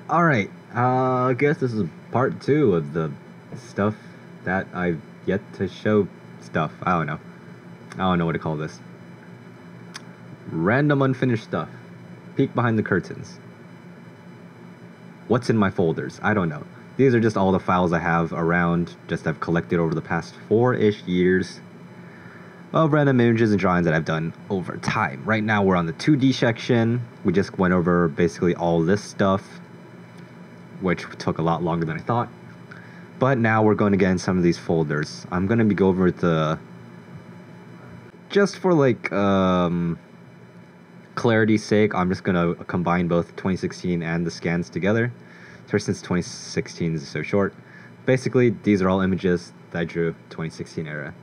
Alright, I guess this is part 2 of the stuff that I've yet to show stuff. I don't know. I don't know what to call this. Random unfinished stuff. Peek behind the curtains. What's in my folders? I don't know. These are just all the files I have around, just I've collected over the past 4-ish years of random images and drawings that I've done over time. Right now we're on the 2D section. We just went over basically all this stuff, which took a lot longer than I thought. But now we're going to get in some of these folders. I'm going to be going over the... Just for like clarity's sake, I'm just going to combine both 2016 and the scans together. Since 2016 is so short. Basically, these are all images that I drew 2016 era.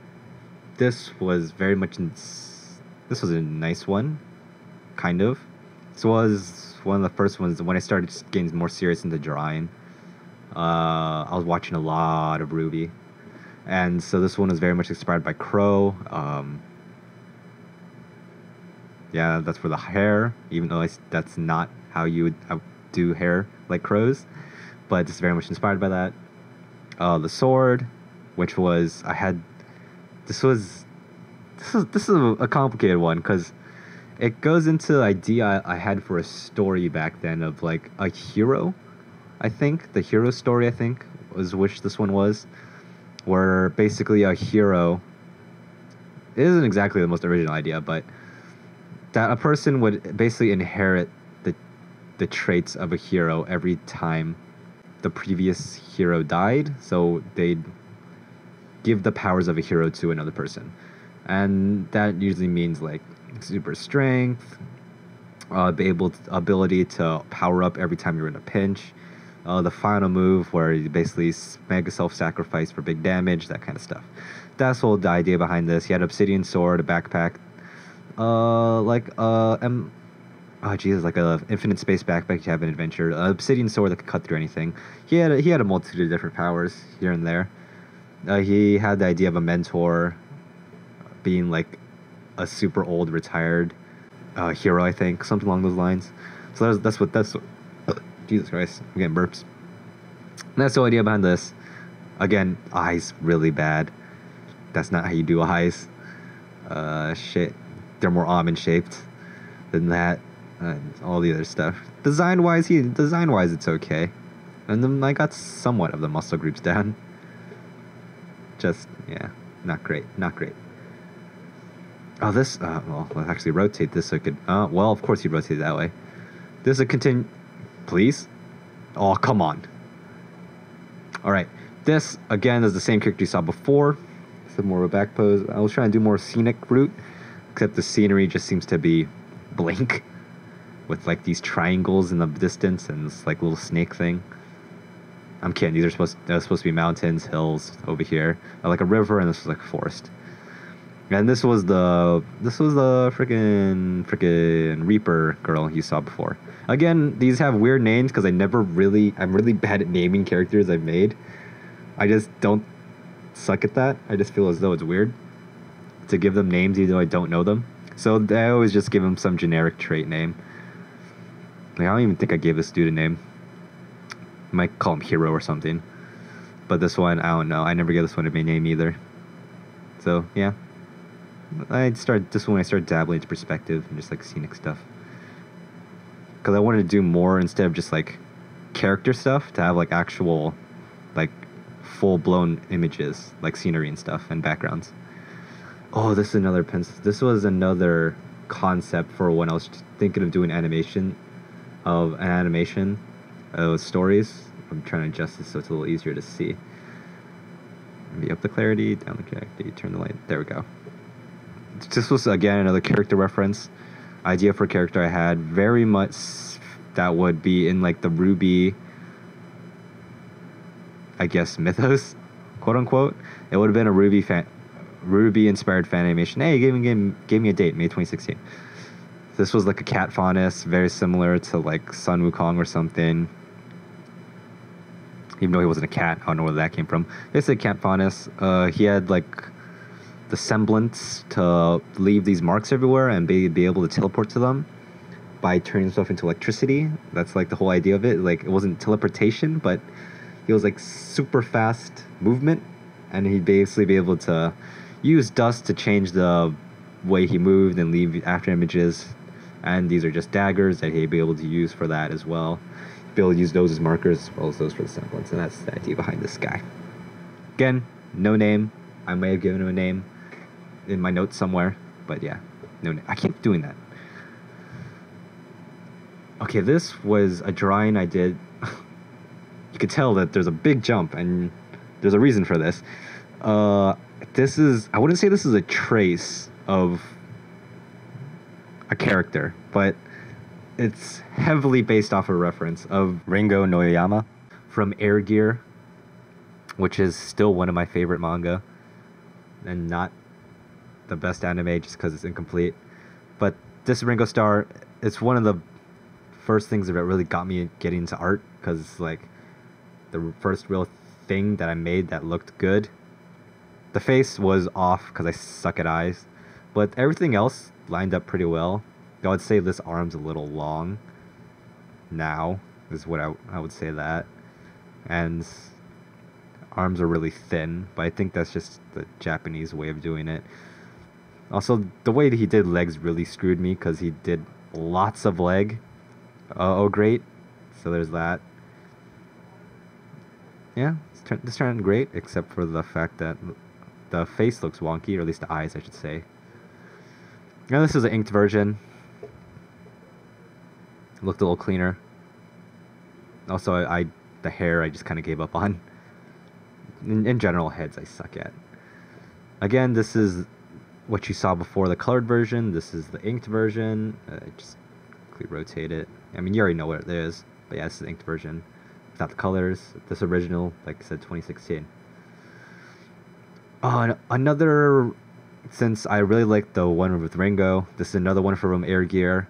This was very much... This was a nice one. Kind of. This was one of the first ones when I started getting more serious into drawing. I was watching a lot of Ruby, and so this one was very much inspired by Crow. Yeah, that's for the hair, even though that's not how you would do hair like crows, but it's very much inspired by that. The sword, which was this is a complicated one because it goes into the idea I had for a story back then of like a hero. I think the hero story, I think, was which this one was, where basically a hero, it isn't exactly the most original idea, but that a person would basically inherit the traits of a hero every time the previous hero died, so they'd give the powers of a hero to another person. And that usually means like super strength, ability to power up every time you're in a pinch, the final move where you basically mega self-sacrifice for big damage, that kind of stuff. That's the whole idea behind this. He had obsidian sword, a backpack, like a infinite space backpack you have an adventure, an obsidian sword that could cut through anything. He had a multitude of different powers here and there. He had the idea of a mentor being like a super old retired hero, I think, something along those lines. So that's what Jesus Christ, I'm getting burps. And that's the idea behind this. Again, eyes really bad. That's not how you do eyes. Shit, they're more almond shaped than that, and all the other stuff. Design wise, it's okay. And then I got somewhat of the muscle groups down. Just, yeah, not great. Oh, this, well, let's actually rotate this so it could, well, of course you rotate it that way. This will continue, please? Oh, come on. Alright, this, again, is the same character you saw before. Some more of a back pose. I was trying to do more scenic route, except the scenery just seems to be blank, with like these triangles in the distance and this like little snake thing. I'm kidding, these are supposed to be mountains, hills over here, like a river, and this was like a forest. And this was the freaking Reaper girl you saw before. Again, these have weird names because I'm really bad at naming characters I've made. I just don't suck at that. I just feel as though it's weird to give them names even though I don't know them. So I always just give them some generic trait name. Like, I don't even think I gave this dude a name. I might call him Hero or something. But this one, I don't know. I never gave this one a name either. So, yeah. I started dabbling into perspective and just like scenic stuff. Because I wanted to do more instead of just like character stuff, to have like actual, like full-blown images, like scenery and stuff and backgrounds. Oh, this is another pencil. This was another concept for when I was thinking of doing animation of stories. I'm trying to adjust this so it's a little easier to see. Maybe up the clarity, down the clarity, turn the light. There we go. This was again another character reference idea for a character I had, very much that would be in like the Ruby, I guess, mythos, quote unquote. It would have been a Ruby inspired fan animation. Hey, gave me a date, May 2016. This was like a cat faunus, very similar to like Sun Wukong or something. Even though he wasn't a cat, I don't know where that came from. Basically, cat faunus. He had like the semblance to leave these marks everywhere and be able to teleport to them. by turning himself into electricity. That's like the whole idea of it. Like, it wasn't teleportation, but he was like super fast movement, and he'd basically be able to use dust to change the way he moved and leave after images. And these are just daggers that he'd be able to use for that as well. Be able to use those as markers as well as those for the semblance, and that's the idea behind this guy. Again, no name. I may have given him a name in my notes somewhere, but yeah, no name. I keep doing that. Okay, this was a drawing I did. You could tell that there's a big jump, and there's a reason for this. This is, I wouldn't say this is a trace of a character, but it's heavily based off a reference of Ringo Noyama from Air Gear, which is still one of my favorite manga, and not the best anime just because it's incomplete. But this Ringo Star, it's one of the first things that really got me getting into art, because it's like the first real thing that I made that looked good. The face was off because I suck at eyes, but everything else lined up pretty well. I would say this arm's a little long now, is what I would say that. And arms are really thin, but I think that's just the Japanese way of doing it. Also, the way that he did legs really screwed me, because he did lots of leg. Oh, great. So there's that. Yeah, this turned great, except for the fact that the face looks wonky, or at least the eyes, I should say. Now this is an inked version. Looked a little cleaner. Also, the hair I just kind of gave up on. In general, heads I suck at. Again, this is what you saw before, the colored version. This is the inked version. Just quickly rotate it. I mean, you already know what it is, but yeah, this is the inked version without the colors. This original, like I said, 2016. Another, since I really like the one with Ringo, this is another one from Air Gear,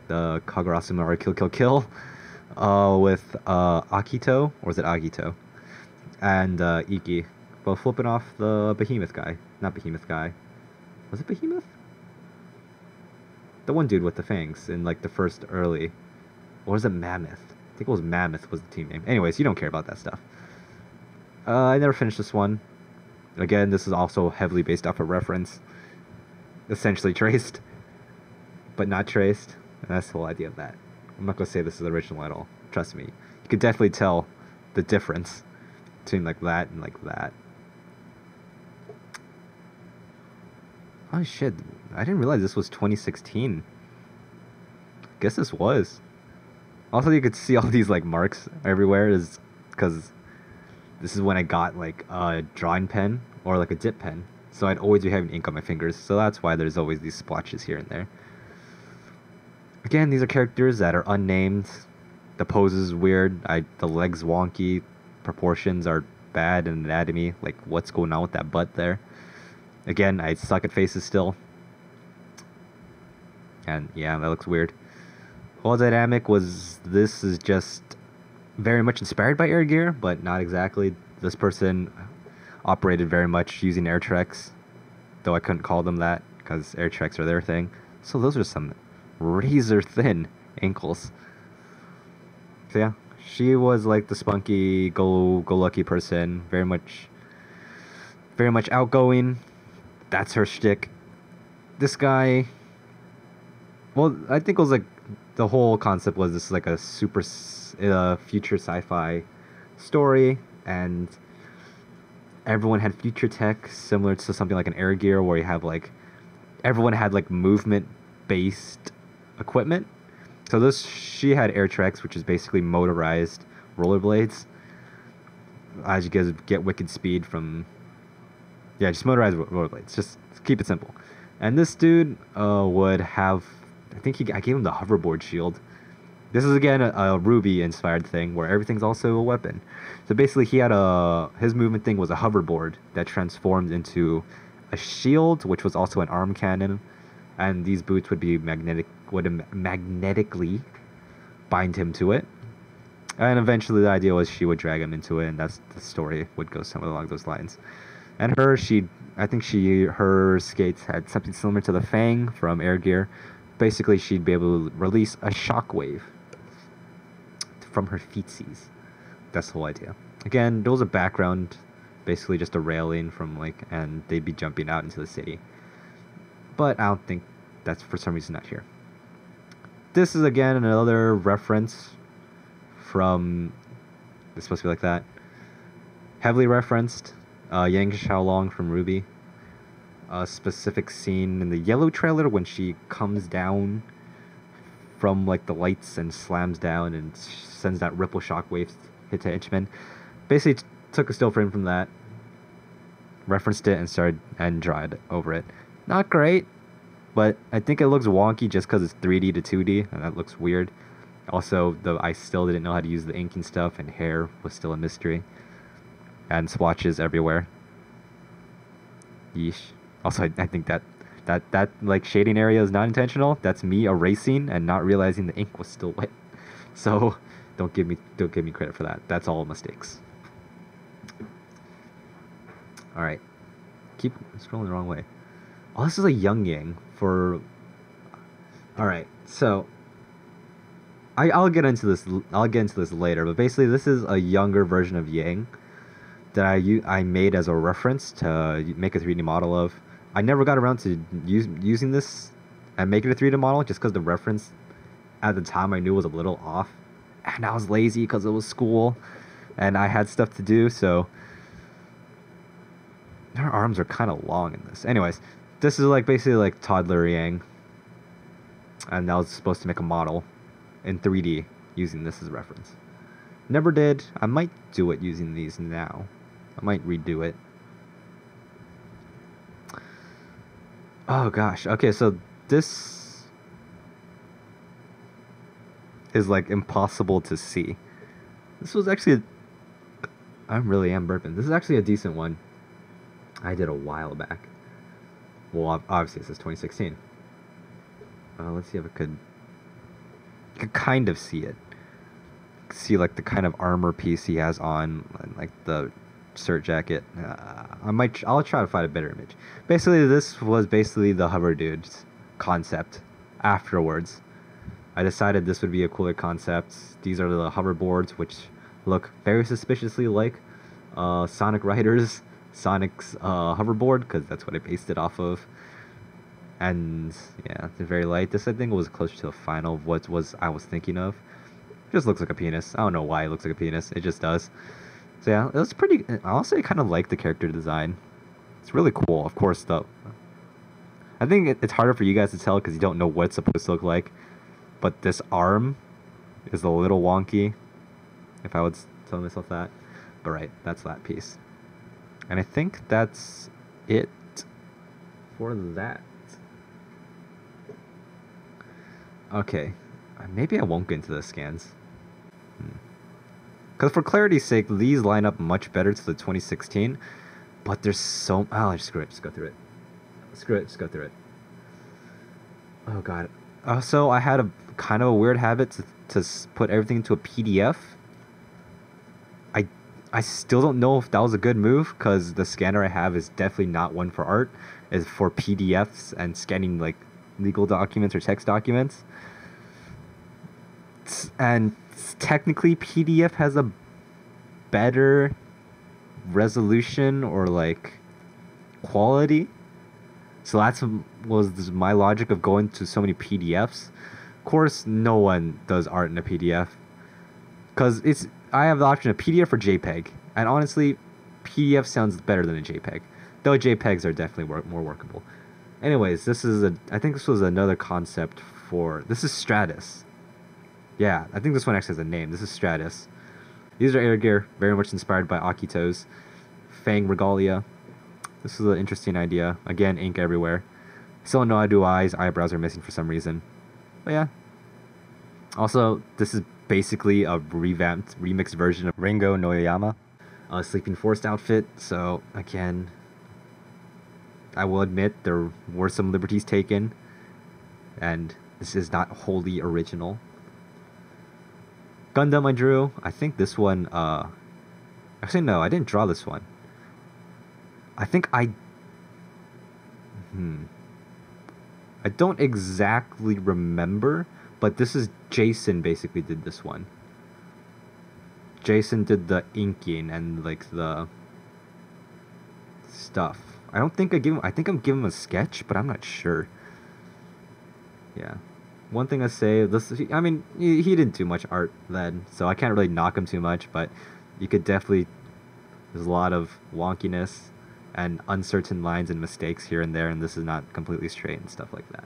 the Kagurasu Maru Kill Kill Kill, with Akito, or is it Agito, and Iki, both flipping off the Behemoth guy. Not Behemoth guy. Was it Behemoth? The one dude with the fangs in like the first early, or was it Mammoth? I think it was Mammoth was the team name. Anyways, you don't care about that stuff. I never finished this one. Again, this is also heavily based off a reference. Essentially traced, but not traced. And that's the whole idea of that. I'm not going to say this is original at all. Trust me. You could definitely tell the difference between like that and like that. Oh shit, I didn't realize this was 2016. Guess this was. Also, you could see all these like marks everywhere, is because this is when I got like a drawing pen or like a dip pen. So I'd always be having ink on my splotches, so that's why there's always these splotches here and there. Again, these are characters that are unnamed. The pose is weird. The legs wonky. Proportions are bad in anatomy. Like, what's going on with that butt there? Again, I suck at faces still. And yeah, that looks weird. Whole dynamic was, this is just very much inspired by Air Gear, but not exactly. This person operated very much using air treks, though I couldn't call them that because air treks are their thing. So those are some razor thin ankles. So yeah, she was like the spunky, go lucky person, very much outgoing. That's her shtick. This guy, well, I think it was like the whole concept was this is like a super future sci-fi story, and everyone had future tech similar to something like an Air Gear, where you have like everyone had like movement based equipment. So she had air treks, which is basically motorized rollerblades. As you guys get wicked speed from, yeah, just motorized rollerblades. Just keep it simple. And this dude would have, I gave him the Hoverboard Shield. This is again a Ruby inspired thing where everything's also a weapon. So basically he had his movement thing was a hoverboard that transformed into a shield, which was also an arm cannon, and these boots would magnetically bind him to it. And eventually the idea was she would drag him into it, and that's the story would go somewhere along those lines. And her skates had something similar to the Fang from Air Gear, basically she'd be able to release a shockwave from her feetsies. That's the whole idea. Again, there was a background, basically just a railing from like, and they'd be jumping out into the city. But I don't think that's for some reason not here. This is again another reference from. It's supposed to be like that. Heavily referenced. Yang Xiaolong from Ruby. A specific scene in the yellow trailer when she comes down from like the lights and slams down and sends that ripple shockwave hit to Inchman. Basically took a still frame from that, referenced it, and started and dried over it. Not great, but I think it looks wonky just because it's 3D to 2D, and that looks weird. Also, I still didn't know how to use the inking stuff, and hair was still a mystery, and swatches everywhere. Yeesh. Also, I think that like shading area is not intentional. That's me erasing and not realizing the ink was still wet. So don't give me credit for that. That's all mistakes. All right, keep scrolling the wrong way. Oh, this is a young Yang for. All right, so I'll get into this. I'll get into this later. But basically, this is a younger version of Yang that I made as a reference to make a 3D model of. I never got around to using this and making a 3D model just because the reference at the time I knew was a little off, and I was lazy because it was school, and I had stuff to do. So her arms are kind of long in this. Anyways, this is like basically like toddler Yang, and I was supposed to make a model in 3D using this as a reference. Never did. I might do it using these now. I might redo it. Oh gosh. Okay, so this is like impossible to see. This was actually I really am burping. This is actually a decent one. I did a while back. Well, obviously this is 2016. Let's see if I could kind of see it. See like the kind of armor piece he has on, and like the shirt jacket. I'll try to find a better image. Basically, this was basically the Hover Dudes concept. Afterwards, I decided this would be a cooler concept. These are the hoverboards, which look very suspiciously like Sonic Riders, Sonic's hoverboard, because that's what I based it off of. And yeah, they're very light. This I think was closer to the final of what I was thinking of. It just looks like a penis. I don't know why it looks like a penis. It just does. So yeah, it was pretty. I also kind of like the character design. It's really cool. Of course, though, I think it's harder for you guys to tell because you don't know what it's supposed to look like. But this arm is a little wonky, if I would tell myself that. But right, that's that piece. And I think that's it for that. Okay, maybe I won't get into the scans. Because for clarity's sake, these line up much better to the 2016. But there's so... Oh, screw it. Just go through it. Screw it. Just go through it. Oh, God. So I had a kind of a weird habit to put everything into a PDF. I still don't know if that was a good move, because the scanner I have is definitely not one for art. It's for PDFs and scanning, like, legal documents or text documents. And technically PDF has a better resolution or like quality, so that's was my logic of going to so many PDFs. Of course, no one does art in a PDF because I have the option of PDF or JPEG, and honestly, PDF sounds better than a JPEG, though JPEGs are definitely more workable. Anyways, I think this was another concept for this is Stratus. Yeah, I think this one actually has a name. This is Stratus. These are air gear, very much inspired by Akito's Fang Regalia. This is an interesting idea. Again, ink everywhere. Still don't know how to do eyes. Eyebrows are missing for some reason. But yeah. Also, this is basically a revamped, remixed version of Ringo Noyama, Sleeping Forest outfit. So, again, I will admit there were some liberties taken, and this is not wholly original. Gundam I drew. I think this one, actually no, I didn't draw this one. I think I don't exactly remember, but this is Jason basically did this one. Jason did the inking and like the stuff. I don't think I give him. I think I'm giving him a sketch, but I'm not sure. Yeah. One thing I say, this. I mean, he didn't do much art then, so I can't really knock him too much. But you could definitely. There's a lot of wonkiness and uncertain lines and mistakes here and there, and this is not completely straight and stuff like that.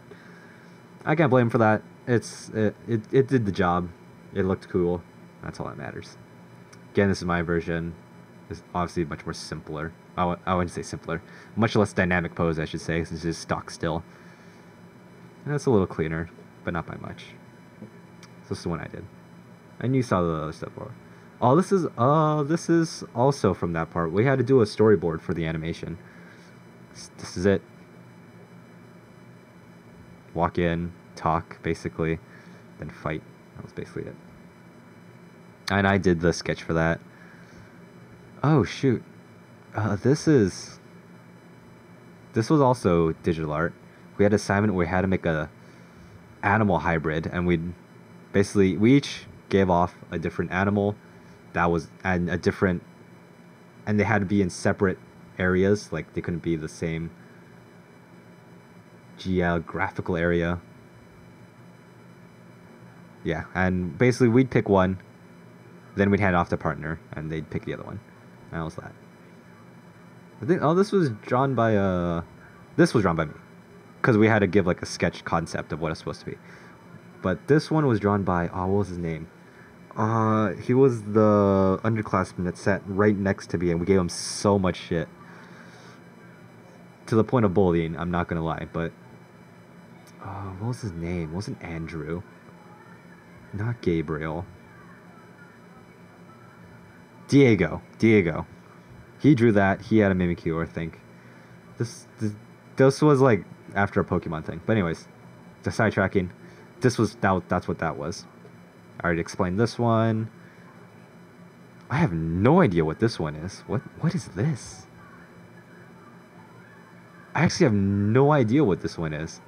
I can't blame him for that. It did the job. It looked cool. That's all that matters. Again, this is my version. It's obviously much more simpler. I wouldn't say simpler. Much less dynamic pose, I should say, since it's stock still. And it's a little cleaner, but not by much. So this is the one I did. And you saw the other stuff before. Oh, this is also from that part. We had to do a storyboard for the animation. This is it. Walk in, talk, basically, then fight. That was basically it. And I did the sketch for that. Oh, shoot. This was also digital art. We had an assignment where we had to make a animal hybrid, and we each gave off a different animal that was, and they had to be in separate areas, like they couldn't be the same geographical area. Yeah, and basically we'd pick one, then we'd hand it off to a partner, and they'd pick the other one. And that was that. I think, this was drawn by me, because we had to give like a sketch concept of what it's supposed to be. But this one was drawn by, what was his name? He was the underclassman that sat right next to me, and we gave him so much shit. To the point of bullying, I'm not gonna lie, but what was his name? It wasn't Andrew. Not Gabriel. Diego. He drew that. He had a Mimikyu, I think. This was like after a Pokemon thing. But anyways, the sidetracking. That's what that was. I already explained this one. I have no idea what this one is. What is this? I actually have no idea what this one is.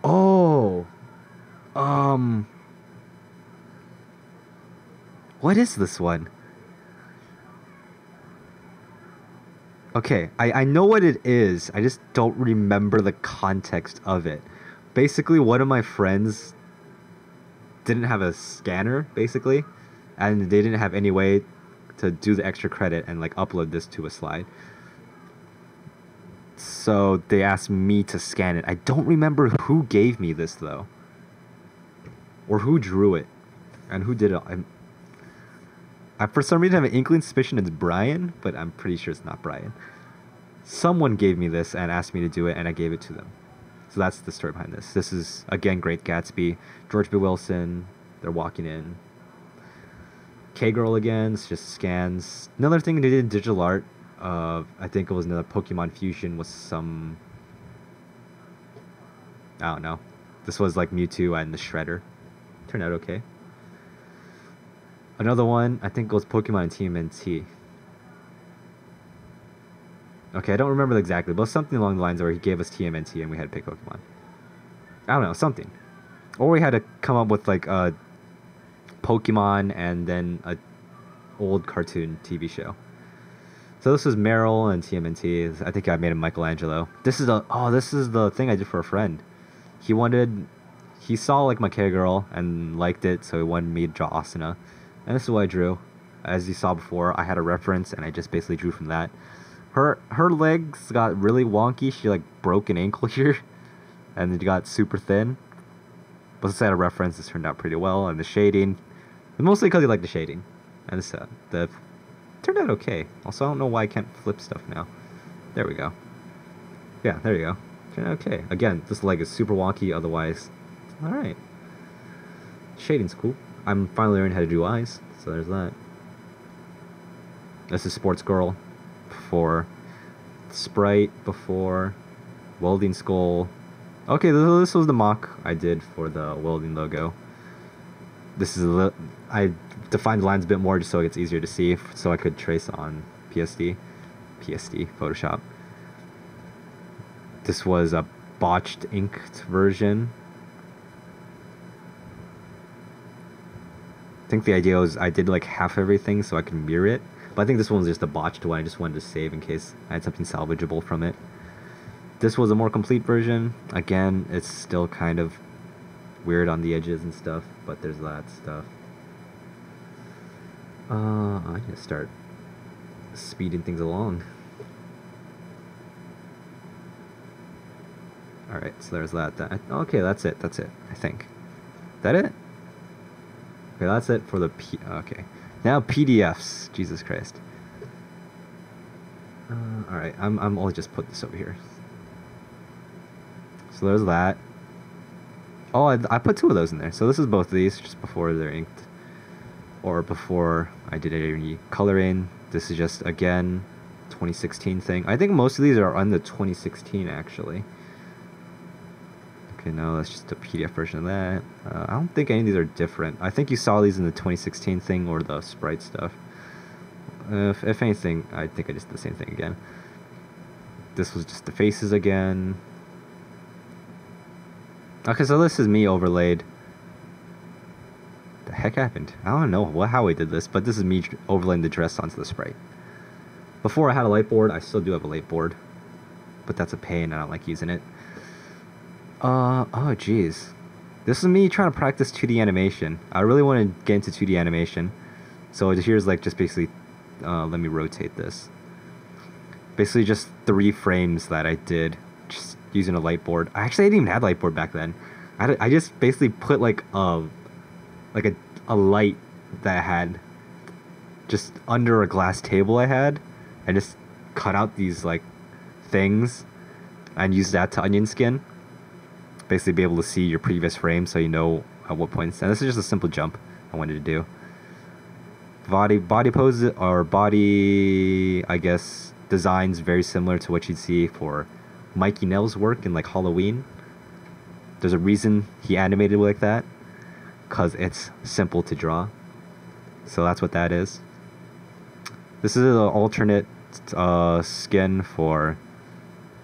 Oh. What is this one? Okay, I know what it is. I just don't remember the context of it. Basically, one of my friends didn't have a scanner, basically, and they didn't have any way to do the extra credit and like upload this to a slide. So they asked me to scan it. I don't remember who gave me this though, or who drew it, and who did it. I for some reason have an inkling suspicion it's Brian, but I'm pretty sure it's not Brian. Someone gave me this and asked me to do it, and I gave it to them. So that's the story behind this. This is, again, Great Gatsby. George B. Wilson, they're walking in. K-Girl again, it's just scans. Another thing they did in digital art, I think it was another Pokemon Fusion with some... I don't know. This was like Mewtwo and the Shredder. Turned out okay. Another one, I think it was Pokemon and TMNT. Okay, I don't remember exactly, but something along the lines where he gave us TMNT and we had to pick Pokemon. I don't know, something. Or we had to come up with like a Pokemon and then a old cartoon TV show. So this was Meryl and TMNT. I think I made a Michelangelo. This is the thing I did for a friend. He saw like my K-Girl and liked it, so he wanted me to draw Asuna. And this is what I drew. As you saw before, I had a reference and I just basically drew from that. Her legs got really wonky. She like broke an ankle here, and it got super thin. But since I had a reference, this turned out pretty well. And the shading, mostly because you like the shading, and the turned out okay. Also, I don't know why I can't flip stuff now. There we go. Yeah, there you go. Turned out okay. Again, this leg is super wonky. Otherwise, all right. Shading's cool. I'm finally learning how to do eyes, so there's that. This is Sports Girl. Before Sprite, before Welding Skull. Okay, this was the mock I did for the welding logo. This is I defined the lines a bit more just so it's easier to see, so I could trace on PSD, Photoshop. This was a botched inked version. I think the idea was I did like half everything so I can mirror it. But I think this one was just a botched one. I just wanted to save in case I had something salvageable from it. This was a more complete version. Again, it's still kind of weird on the edges and stuff, but there's that stuff. I'm gonna start speeding things along. Alright, so there's that. Okay, that's it, I think. Is that it? Okay, that's it for the okay. Now PDFs. Jesus Christ. Alright, I'll just put this over here. So there's that. Oh, I put 2 of those in there. So this is both of these, just before they're inked. Or before I did any coloring. This is just, again, 2016 thing. I think most of these are on the 2016, actually. Okay, no, that's just a PDF version of that. I don't think any of these are different. I think you saw these in the 2016 thing or the sprite stuff. If anything, I think I just did the same thing again. This was just the faces again. Okay, so this is me overlaid. The heck happened? I don't know how I did this, but this is me overlaying the dress onto the sprite. Before I had a light board, I still do have a light board, but that's a pain. I don't like using it. Oh jeez, this is me trying to practice 2D animation. I really want to get into 2D animation, so here's like just basically, let me rotate this. Basically just 3 frames that I did just using a light board. Actually, I didn't even have a light board back then. I just basically put like a light that I had just under a glass table I had, and just cut out these like things and use that to onion skin. Basically be able to see your previous frame so you know at what points. And this is just a simple jump I wanted to do. Body pose, or body, I guess, designs very similar to what you'd see for Mikey Nell's work in like Halloween. There's a reason he animated like that, because it's simple to draw. So that's what that is. This is an alternate skin for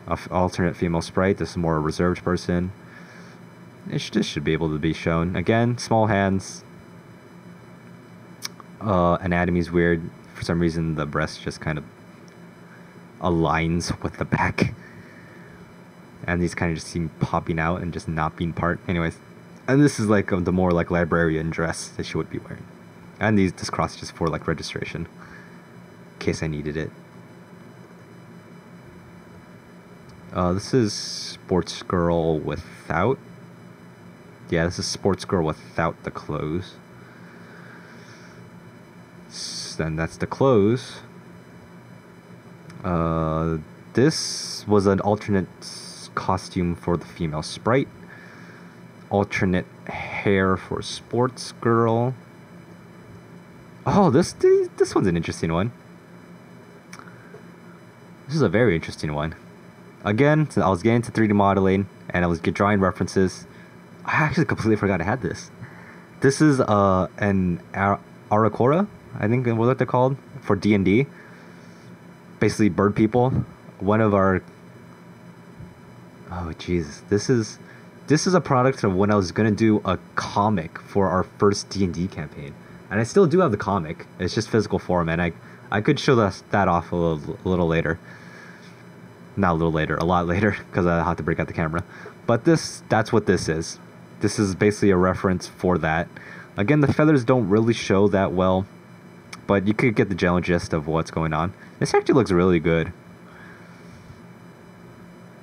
an alternate female sprite. This is more a reserved person. This should be able to be shown. Again, small hands. Anatomy's weird. For some reason, the breast just kind of aligns with the back. And these kind of just seem popping out and just not being part. Anyways. And this is like the more like librarian dress that she would be wearing. And this cross is just for like registration. In case I needed it. This is Sports Girl without. Yeah, this is Sports Girl without the clothes. Then that's the clothes. This was an alternate costume for the female sprite. Alternate hair for Sports Girl. Oh, this one's an interesting one. This is a very interesting one. Again, I was getting into 3D modeling and I was drawing references. I actually completely forgot I had this. This is an Arakora, I think what they're called, for D&D. Basically bird people. One of our... Oh jeez, this is a product of when I was gonna do a comic for our first D&D campaign. And I still do have the comic. It's just physical form, and I could show that off a little later. Not a little later, a lot later, because I have to break out the camera. But that's what this is. This is basically a reference for that. Again, the feathers don't really show that well, but you could get the general gist of what's going on. This actually looks really good.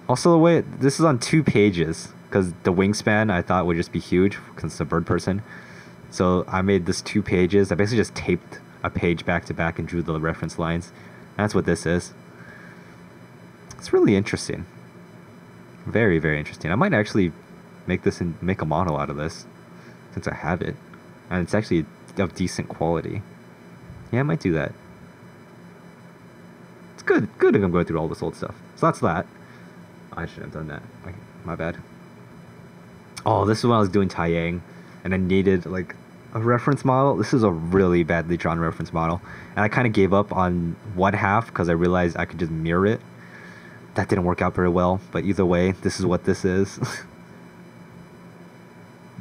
Also, the way this is on 2 pages, because the wingspan I thought would just be huge, because it's a bird person. So I made this 2 pages. I basically just taped a page back to back and drew the reference lines. That's what this is. It's really interesting. Very, very interesting. I might actually make this and make a model out of this, since I have it. And it's actually of decent quality. Yeah, I might do that. It's good if I'm going through all this old stuff. So that's that. I shouldn't have done that. My bad. Oh, this is when I was doing Taiyang, and I needed like a reference model. This is a really badly drawn reference model, and I kind of gave up on one half because I realized I could just mirror it. that didn't work out very well, but either way, this is what this is.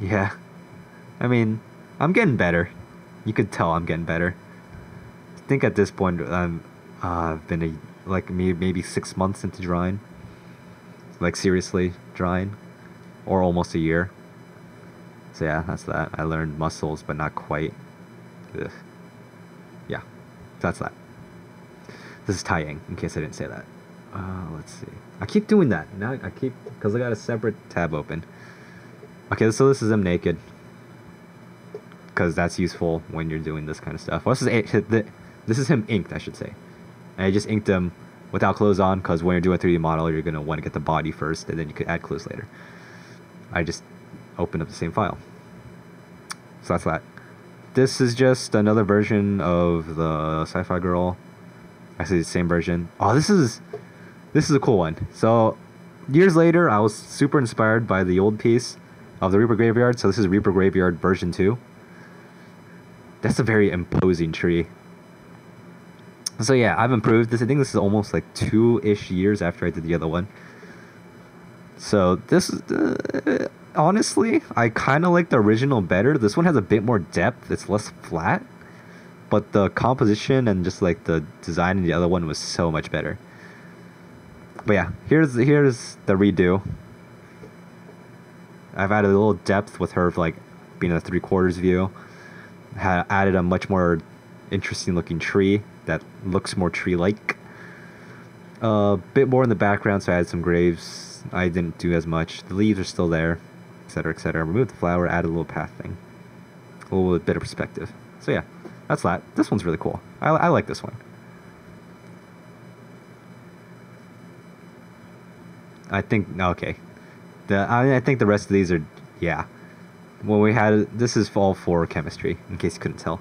Yeah. I mean, I'm getting better. You could tell I'm getting better. I think at this point, I've been maybe 6 months into drawing. Like, seriously drawing. Or almost a year. So yeah, that's that. I learned muscles, but not quite. Ugh. Yeah, that's that. This is tying, in case I didn't say that. Let's see. I keep doing that. Now because I got a separate tab open. Okay, so this is him naked. Because that's useful when you're doing this kind of stuff. Well, this is him inked, I should say. And I just inked him without clothes on, because when you're doing a 3D model, you're going to want to get the body first, and then you could add clothes later. I just opened up the same file. So that's that. This is just another version of the Sci-Fi Girl. Actually, the same version. Oh, this is a cool one. So, years later, I was super inspired by the old piece of the Reaper Graveyard. So this is Reaper Graveyard version 2. That's a very imposing tree. So yeah, I've improved this. I think this is almost like 2-ish years after I did the other one. So this is... honestly, I kind of like the original better. This one has a bit more depth. It's less flat. But the composition and just like the design in the other one was so much better. But yeah, here's the redo. I've added a little depth with her like being a 3/4 view. Added a much more interesting looking tree that looks more tree-like. A bit more in the background, so I added some graves. I didn't do as much. The leaves are still there, etc., etc. Removed the flower, added a little path thing. A little bit of perspective. So yeah, that's that. This one's really cool. I like this one. I think, okay. I think the rest of these are, yeah. When we had, this is all for chemistry, in case you couldn't tell.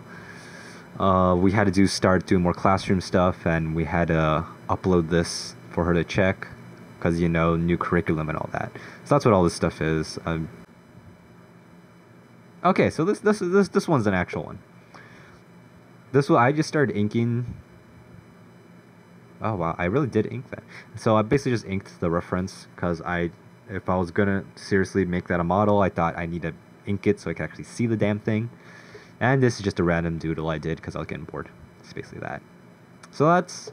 We had to start doing more classroom stuff, and we had to upload this for her to check, because, you know, new curriculum and all that. So that's what all this stuff is. Okay, so this one's an actual one. This one, I just started inking. Oh wow, I really did ink that. So I basically just inked the reference, because if I was gonna seriously make that a model, I thought I need to ink it so I could actually see the damn thing. And this is just a random doodle I did because I was getting bored. It's basically that. So that's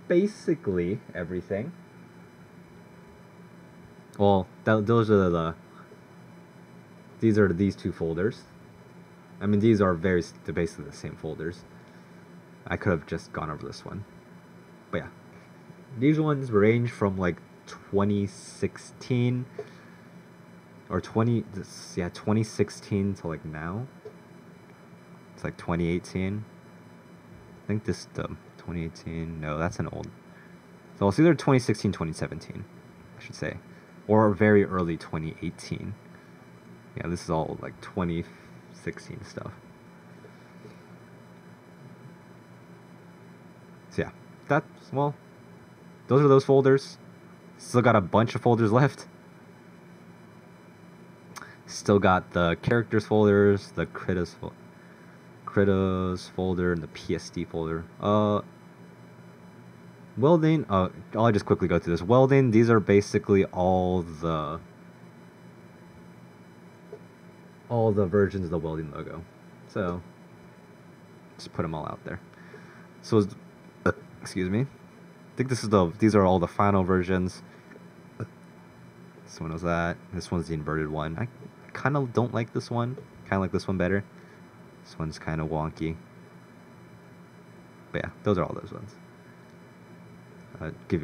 basically everything. Well, those are these two folders. I mean, these are basically the same folders. I could have just gone over this one. But yeah. These ones range from like 2016 or 2016 to like now. It's like 2018. I think this the 2018. No, that's an old. So it's either 2016, 2017, I should say, or very early 2018. Yeah, this is all like 2016 stuff. So yeah, well, those are those folders. Still got a bunch of folders left. Still got the characters folders, the Critters folder, and the PSD folder. Welding, I'll just quickly go through this. Welding, these are basically all the versions of the welding logo. So, just put them all out there. So, excuse me. I think these are all the final versions. This one was that. This one's the inverted one. I kind of don't like this one. Kind of like this one better. This one's kind of wonky. But yeah, those are all those ones. Give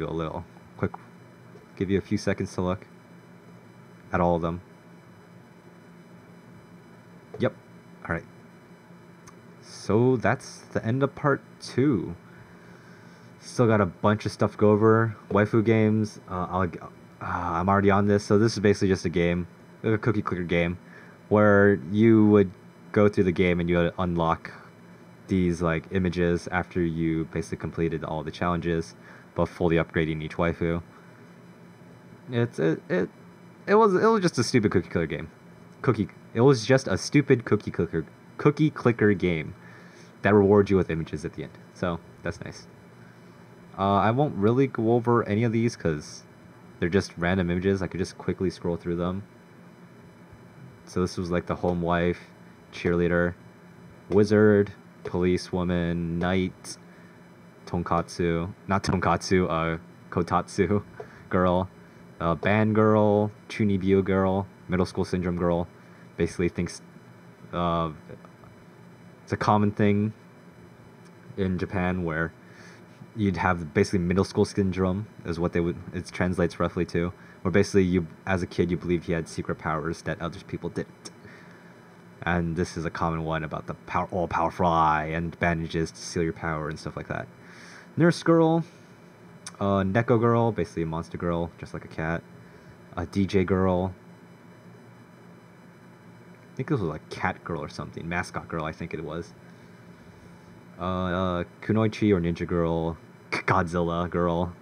you a few seconds to look at all of them. Yep. All right. So that's the end of part 2. Still got a bunch of stuff to go over. Waifu Games. I'm already on this, so this is basically just a game, a cookie clicker game, where you would go through the game and you would unlock these like images after you basically completed all the challenges, but fully upgrading each waifu. It was just a stupid cookie clicker game. It was just a stupid cookie clicker game that rewards you with images at the end. So that's nice. I won't really go over any of these because they're just random images. I could just quickly scroll through them. So this was like the home wife, cheerleader, wizard, policewoman, knight, tonkatsu, not tonkatsu, kotatsu girl, band girl, chunibyo girl, middle school syndrome girl. Basically thinks it's a common thing in Japan where you'd have basically middle school syndrome is what it translates roughly to, where basically you as a kid you believed you had secret powers that other people didn't. And this is a common one about the all powerful eye and bandages to seal your power and stuff like that. Nurse girl, Neko girl, basically a monster girl, just like a cat. A DJ girl. I think this was like cat girl or something. Mascot girl, I think it was. Kunoichi or ninja girl. Godzilla girl.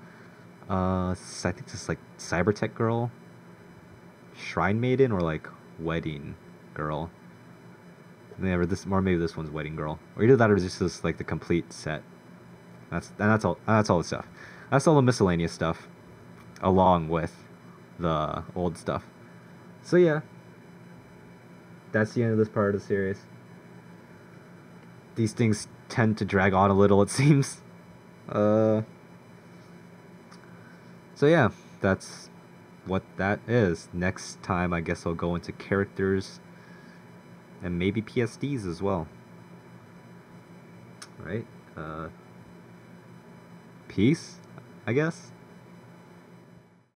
I think this is like Cybertech girl. Shrine maiden or like wedding girl. Or maybe this one's wedding girl. Or either that or just like the complete set. That's all the stuff. That's all the miscellaneous stuff, along with the old stuff. So yeah, that's the end of this part of the series. These things tend to drag on a little, it seems. So yeah, that's what that is. Next time, I guess I'll go into characters and maybe PSDs as well. Right? Peace, I guess.